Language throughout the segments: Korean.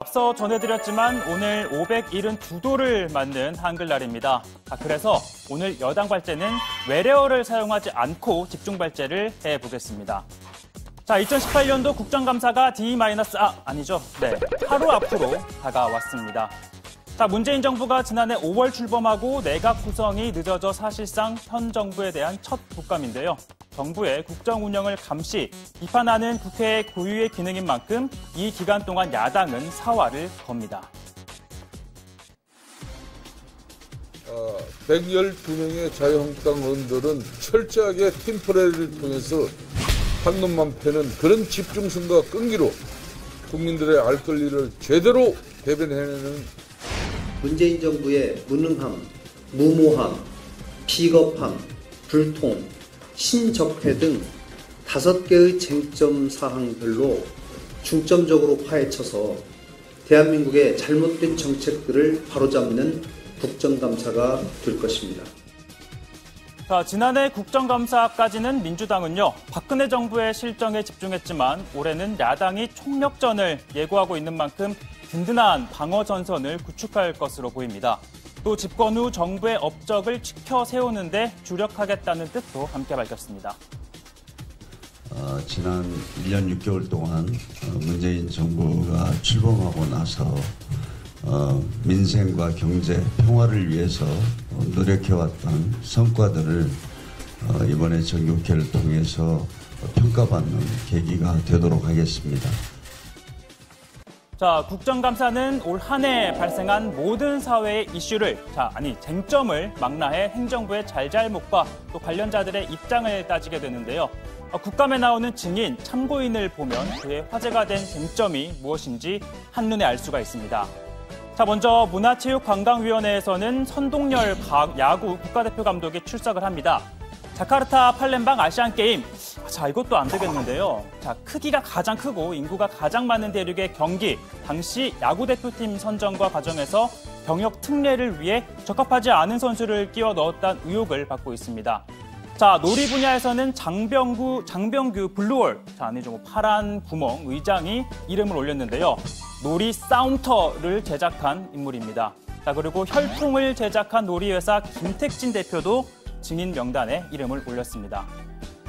앞서 전해드렸지만 오늘 572도를 맞는 한글날입니다. 그래서 오늘 여당 발제는 외래어를 사용하지 않고 집중 발제를 해보겠습니다. 자, 2018년도 국정감사가 하루 앞으로 다가왔습니다. 자, 문재인 정부가 지난해 5월 출범하고 내각 구성이 늦어져 사실상 현 정부에 대한 첫 국감인데요. 정부의 국정 운영을 감시, 비판하는 국회의 고유의 기능인 만큼 이 기간 동안 야당은 사활을 겁니다. 112명의 자유한국당 의원들은 철저하게 팀플레이를 통해서 한 놈만 패는 그런 집중성과 끈기로 국민들의 알 권리를 제대로 대변해내는 문재인 정부의 무능함, 무모함, 비겁함, 불통, 신적회 등 5개의 쟁점 사항별로 중점적으로 파헤쳐서 대한민국의 잘못된 정책들을 바로잡는 국정감사가 될 것입니다. 자, 지난해 국정감사까지는 민주당은요, 박근혜 정부의 실정에 집중했지만 올해는 야당이 총력전을 예고하고 있는 만큼 든든한 방어 전선을 구축할 것으로 보입니다. 또 집권 후 정부의 업적을 지켜 세우는데 주력하겠다는 뜻도 함께 밝혔습니다. 지난 1년 6개월 동안 문재인 정부가 출범하고 나서 민생과 경제, 평화를 위해서 노력해왔던 성과들을 이번에 정기국회를 통해서 평가받는 계기가 되도록 하겠습니다. 자, 국정감사는 올 한 해 발생한 모든 사회의 이슈를, 쟁점을 망라해 행정부의 잘잘못과 또 관련자들의 입장을 따지게 되는데요. 국감에 나오는 증인, 참고인을 보면 그의 화제가 된 쟁점이 무엇인지 한눈에 알 수가 있습니다. 자, 먼저 문화체육관광위원회에서는 선동열 야구 국가대표 감독이 출석을 합니다. 자카르타 팔렘방 아시안게임. 자, 이것도 안 되겠는데요. 자, 크기가 가장 크고 인구가 가장 많은 대륙의 경기. 당시 야구대표팀 선정과 과정에서 병역 특례를 위해 적합하지 않은 선수를 끼워 넣었다는 의혹을 받고 있습니다. 자, 놀이 분야에서는 장병규 블루홀, 파란 구멍 의장이 이름을 올렸는데요. 놀이 사운터를 제작한 인물입니다. 자, 그리고 혈통을 제작한 놀이회사 김택진 대표도 증인 명단에 이름을 올렸습니다.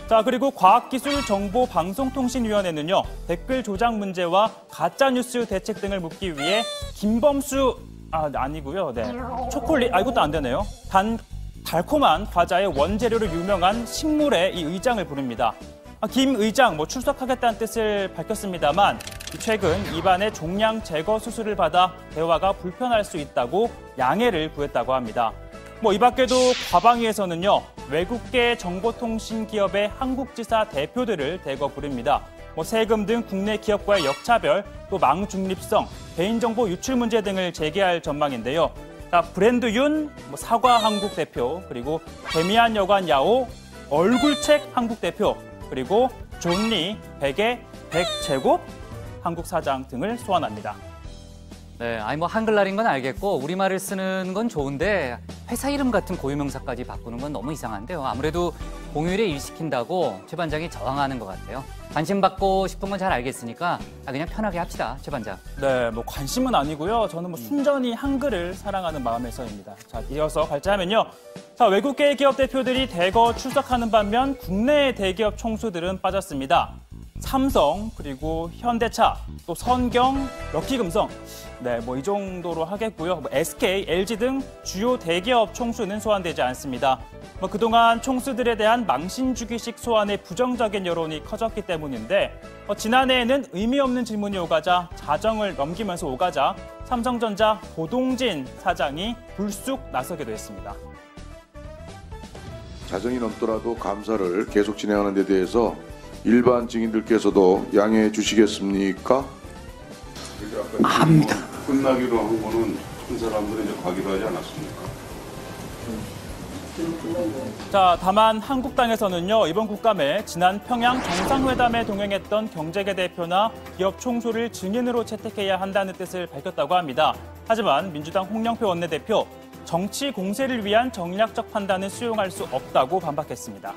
자, 그리고 과학기술정보방송통신위원회는요, 댓글 조작 문제와 가짜뉴스 대책 등을 묻기 위해 초콜릿, 이것도 안 되네요. 달콤한 과자의 원재료로 유명한 식물의 이 의장을 부릅니다. 김 의장 출석하겠다는 뜻을 밝혔습니다만 최근 입안의 종양 제거 수술을 받아 대화가 불편할 수 있다고 양해를 구했다고 합니다. 이 밖에도 과방위에서는요, 외국계 정보통신 기업의 한국지사 대표들을 대거 부릅니다. 세금 등 국내 기업과의 역차별, 또 망중립성, 개인정보 유출 문제 등을 제기할 전망인데요. 자, 브랜드윤, 사과 한국 대표, 그리고 데미안 여관 야오, 얼굴책 한국 대표, 그리고 존리, 백의 100제곱 한국 사장 등을 소환합니다. 네, 한글날인 건 알겠고 우리말을 쓰는 건 좋은데 회사 이름 같은 고유명사까지 바꾸는 건 너무 이상한데요. 아무래도 공휴일에 일 시킨다고 최 반장이 저항하는 것 같아요. 관심 받고 싶은 건 잘 알겠으니까 그냥 편하게 합시다, 최 반장. 네, 관심은 아니고요. 저는 순전히 한글을 사랑하는 마음에서입니다. 자, 이어서 발제하면요. 자, 외국계 기업 대표들이 대거 출석하는 반면 국내 대기업 총수들은 빠졌습니다. 삼성, 그리고 현대차, 또 선경, 럭키금성. 네, 이 정도로 하겠고요. SK, LG 등 주요 대기업 총수는 소환되지 않습니다. 그동안 총수들에 대한 망신주기식 소환에 부정적인 여론이 커졌기 때문인데 지난해에는 의미 없는 질문이 오가자 자정을 넘기면서 오가자 삼성전자 고동진 사장이 불쑥 나서기도 했습니다. 자정이 넘더라도 감사를 계속 진행하는 데 대해서 일반 증인들께서도 양해해 주시겠습니까? 합니다. 끝나기로 한 거는 한 사람들이 이제 가기로 하지 않았습니까? 자, 다만 한국당에서는요, 이번 국감에 지난 평양 정상회담에 동행했던 경제계 대표나 기업 총수를 증인으로 채택해야 한다는 뜻을 밝혔다고 합니다. 하지만 민주당 홍영표 원내대표, 정치 공세를 위한 정략적 판단은 수용할 수 없다고 반박했습니다.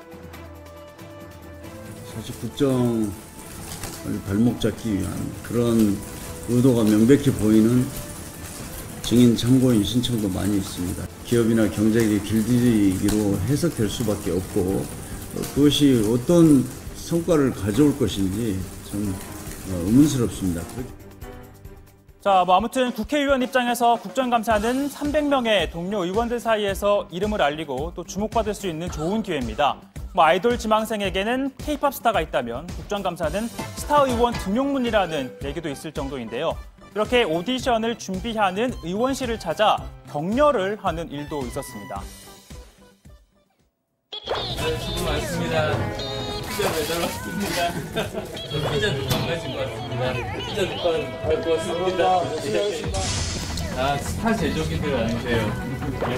사실 국정을 발목 잡기 위한 그런 의도가 명백히 보이는 증인 참고인 신청도 많이 있습니다. 기업이나 경제계 길들이기로 해석될 수밖에 없고 그것이 어떤 성과를 가져올 것인지 좀 의문스럽습니다. 자, 아무튼 국회의원 입장에서 국정감사는 300명의 동료 의원들 사이에서 이름을 알리고 또 주목받을 수 있는 좋은 기회입니다. 아이돌 지망생에게는 K-팝 스타가 있다면 국정감사는 스타 의원 등용문이라는 얘기도 있을 정도인데요. 이렇게 오디션을 준비하는 의원실을 찾아 격려를 하는 일도 있었습니다. 수고 많습니다. 피자 배달 왔습니다. 피자 두판 가신 것 같습니다. 피자 두판 밟고 왔습니다. 아, 스타 제조기들 아니세요?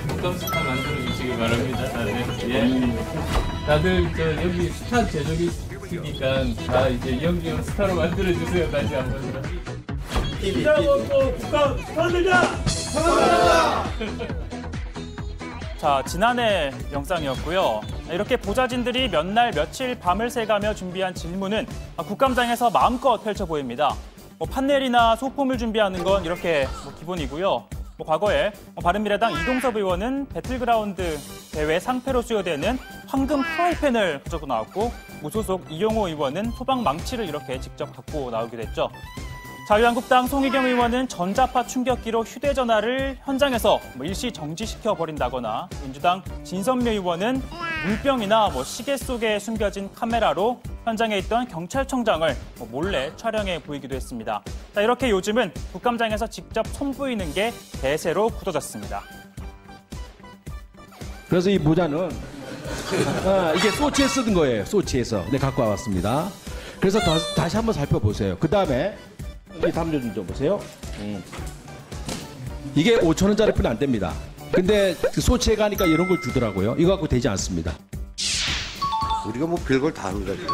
국감 스타 만들어주시기 바랍니다, 다들. 예. 다들 여기 스타 제조기니까 다 이제 연기형 스타로 만들어주세요, 다시 한 번 더. 피자 먹고 국감 만들자! 자, 지난해 영상이었고요. 이렇게 보좌진들이 몇 날 며칠 밤을 새가며 준비한 질문은 국감장에서 마음껏 펼쳐 보입니다. 판넬이나 소품을 준비하는 건 이렇게 기본이고요. 과거에 바른미래당 이동섭 의원은 배틀그라운드 대회 상패로 수여되는 황금 프라이팬을 가지고 나왔고, 무소속 이용호 의원은 소방 망치를 이렇게 직접 갖고 나오기도 했죠. 자유한국당 송희경 의원은 전자파 충격기로 휴대전화를 현장에서 일시 정지시켜버린다거나, 민주당 진선미 의원은 물병이나 시계 속에 숨겨진 카메라로 현장에 있던 경찰청장을 몰래 촬영해 보이기도 했습니다. 자, 이렇게 요즘은 국감장에서 직접 선보이는 게 대세로 굳어졌습니다. 그래서 이 모자는 이게 소치에 쓰던 거예요. 소치에서. 네, 갖고 와봤습니다. 그래서 다시 한번 살펴보세요. 그 다음에 이 담요 좀 보세요. 이게 5,000원짜리 뿐이 안 됩니다. 근데 소치에 가니까 이런 걸 주더라고요. 이거 갖고 되지 않습니다. 우리가 뭐 별걸 다 하는 거지.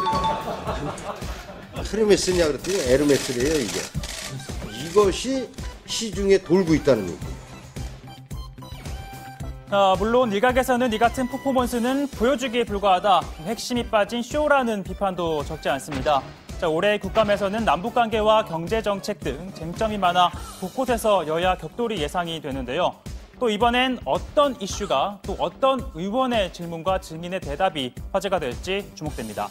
헤르메스냐 그랬더니 에르메스래요, 이게. 이것이 시중에 돌고 있다는 거고. 물론 일각에서는 이 같은 퍼포먼스는 보여주기에 불과하다, 핵심이 빠진 쇼라는 비판도 적지 않습니다. 자, 올해 국감에서는 남북관계와 경제정책 등 쟁점이 많아 곳곳에서 여야 격돌이 예상이 되는데요. 또 이번엔 어떤 이슈가, 또 어떤 의원의 질문과 증인의 대답이 화제가 될지 주목됩니다.